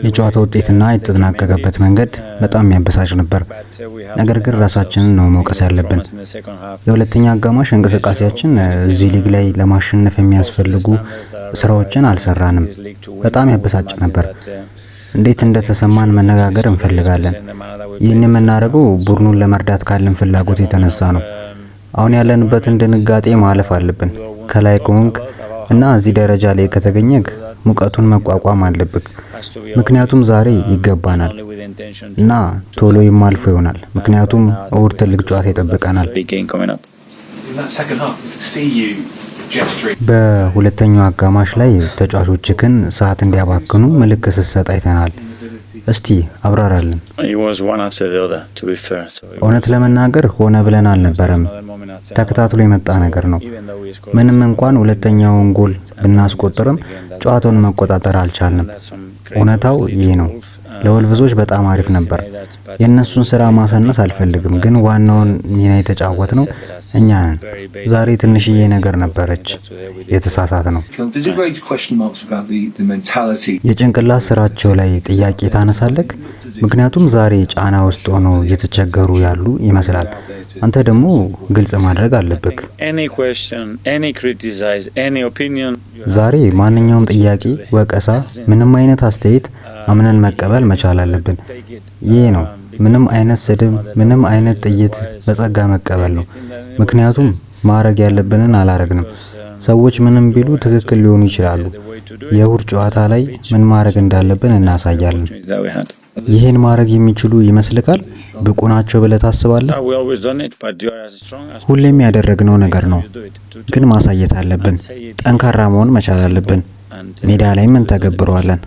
የጨዋታው ውጤትና የተጠናቀቀበት መንገድ በጣም ያበሳጭ ነበር። ነገር ግን ራሳችንን ነው መውቀስ ያለብን። የሁለተኛ አጋማሽ እንቅስቃሴያችን እዚህ ሊግ ላይ ለማሸነፍ የሚያስፈልጉ ስራዎችን አልሰራንም። በጣም ያበሳጭ ነበር። እንዴት እንደተሰማን መነጋገር እንፈልጋለን። ይህን የምናደርገው ቡድኑን ለመርዳት ካለን ፍላጎት የተነሳ ነው። አሁን ያለንበትን ድንጋጤ ማለፍ አለብን። ከላይ ከሆንክ እና እዚህ ደረጃ ላይ ከተገኘክ ሙቀቱን መቋቋም አለብክ። ምክንያቱም ዛሬ ይገባናል እና ቶሎ ይማልፎ ይሆናል። ምክንያቱም እሁድ ትልቅ ጨዋታ ይጠብቀናል። በሁለተኛው አጋማሽ ላይ ተጫዋቾችክን ሰዓት እንዲያባክኑ ምልክት ስትሰጥ አይተናል። እስቲ አብራራልን። እውነት ለመናገር ሆነ ብለን አልነበረም። ተከታትሎ የመጣ ነገር ነው። ምንም እንኳን ሁለተኛውን ጎል ብናስቆጥርም ጨዋታውን መቆጣጠር አልቻልንም። እውነታው ይሄ ነው። ለወልቭዞች በጣም አሪፍ ነበር። የነሱን ስራ ማሳነስ አልፈልግም፣ ግን ዋናውን ሚና የተጫወትነው እኛ ነን። ዛሬ ትንሽዬ ነገር ነበረች የተሳሳተ ነው። የጭንቅላት ስራቸው ላይ ጥያቄ ታነሳለክ። ምክንያቱም ዛሬ ጫና ውስጥ ሆኖ እየተቸገሩ ያሉ ይመስላል። አንተ ደግሞ ግልጽ ማድረግ አለብክ። ዛሬ ማንኛውም ጥያቄ፣ ወቀሳ፣ ምንም አይነት አስተያየት አምነን መቀበል መቻል አለብን። ይሄ ነው። ምንም አይነት ስድብ፣ ምንም አይነት ጥይት በጸጋ መቀበል ነው። ምክንያቱም ማድረግ ያለብንን አላረግንም። ሰዎች ምንም ቢሉ ትክክል ሊሆኑ ይችላሉ። የእሁድ ጨዋታ ላይ ምን ማድረግ እንዳለብን እናሳያለን። ይሄን ማድረግ የሚችሉ ይመስልካል? ብቁ ናቸው ብለህ ታስባለህ? ሁሌም ያደረግነው ነገር ነው፣ ግን ማሳየት አለብን። ጠንካራ መሆን መቻል አለብን። ሜዳ ላይ ምን ተገብረዋለን?